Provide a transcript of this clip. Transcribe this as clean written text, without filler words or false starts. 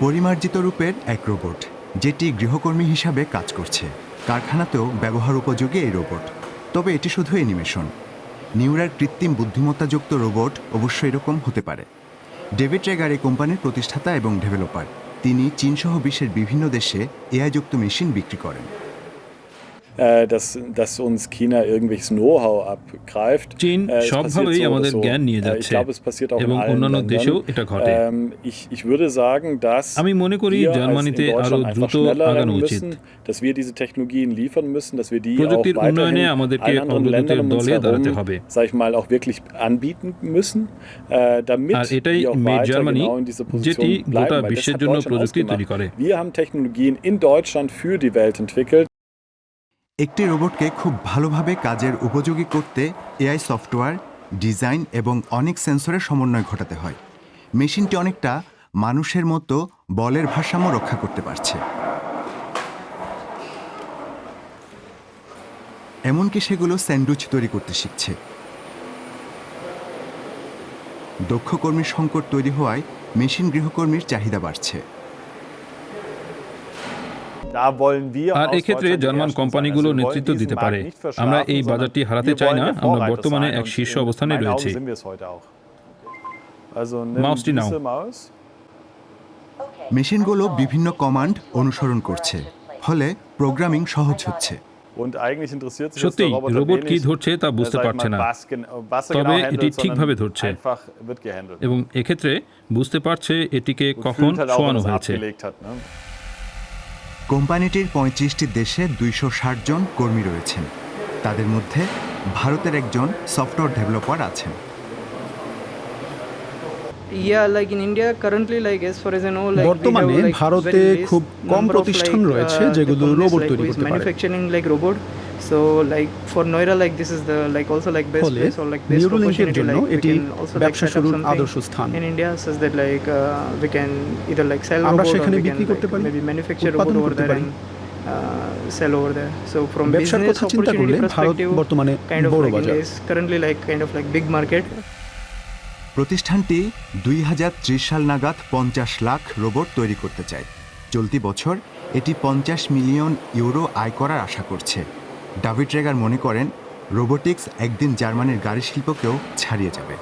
পরিমার্জিত রূপের এক রোবট, যেটি গৃহকর্মী হিসাবে কাজ করছে। কারখানাতেও ব্যবহার উপযোগী এই রোবট। তবে এটি শুধু অ্যানিমেশন। নিউরার কৃত্রিম বুদ্ধিমত্তাযুক্ত রোবট অবশ্য এরকম হতে পারে। ডেভিড ট্রেগার এই কোম্পানির প্রতিষ্ঠাতা এবং ডেভেলপার। তিনি চীনসহ বিশ্বের বিভিন্ন দেশে এআই-যুক্ত মেশিন বিক্রি করেন। dass uns China irgendwelches Know-how abgreift. চীন সবভাবেই আমাদের জ্ঞান নিয়ে যাচ্ছে এবং অন্যান্য দেশেও এটা ঘটে। Ich würde sagen, dass আমি মনে করি জার্মানিতে আরো দ্রুত আগানো উচিত। dass wir diese Technologien liefern müssen, dass wir die প্রযুক্তির auch উন্নয়নে weiterhin আমাদেরকে allen anderen অগ্রদূতের Ländern um uns দলে দাঁড়াতে herum, হবে। sag ich mal, auch wirklich anbieten müssen, damit আর এটাই wir auch made weiter Germany, genau in dieser যেটি Position গোটা bleiben, weil das বিশ্বের hat জন্য Deutschland প্রযুক্তি তৈরি ausgemacht. করে। Wir haben Technologien in Deutschland für die Welt entwickelt. একটি রোবটকে খুব ভালোভাবে কাজের উপযোগী করতে এআই সফটওয়্যার, ডিজাইন এবং অনেক সেন্সরের সমন্বয় ঘটাতে হয়। মেশিনটি অনেকটা মানুষের মতো বলের ভারসাম্য রক্ষা করতে পারছে। এমনকি সেগুলো স্যান্ডউইচ তৈরি করতে শিখছে। দক্ষ কর্মীর সংকট তৈরি হওয়ায় মেশিন গৃহকর্মীর চাহিদা বাড়ছে। আর এক্ষেত্রে জার্মান কোম্পানিগুলো নেতৃত্ব দিতে পারে। আমরা এই বাজারটি হারাতে চাই না। আমরা বর্তমানে এক শীর্ষ অবস্থানে রয়েছি। মাউসটি নাও। মেশিনগুলো বিভিন্ন কমান্ড অনুসরণ করছে, ফলে প্রোগ্রামিং সহজ হচ্ছে। সত্যি রোবট কি ধরছে তা বুঝতে পারছে না, তবে এটি ঠিকভাবে ধরছে এবং এক্ষেত্রে বুঝতে পারছে এটিকে কখন শোয়ানো হয়েছে। কোম্পানিটির 35টি দেশে 260 জন কর্মী রয়েছেন। তাদের মধ্যে ভারতের একজন সফটওয়্যার ডেভেলপার আছেন। বর্তমানে ভারতে খুব কম প্রতিষ্ঠান রয়েছে যেগুলো রোবট তৈরি করতে পারে। ফলে নিউরোলিঙ্কের জন্য এটি ব্যবসা শুরুর আদর্শ স্থান। আমরা সেখানে বিক্রি করতে পারি, উৎপাদন করতে পারি। ব্যবসার কথা চিন্তা করলে ভারত বর্তমানে বড় বাজার। প্রতিষ্ঠানটি 2030 সাল নাগাদ 50 লাখ রোবট তৈরি করতে চায়। চলতি বছর এটি 50 মিলিয়ন ইউরো আয় করার আশা করছে। ডেভিড ট্রেগার মনে করেন রোবোটিক্স একদিন জার্মানির গাড়ি শিল্পকেও ছাড়িয়ে যাবে।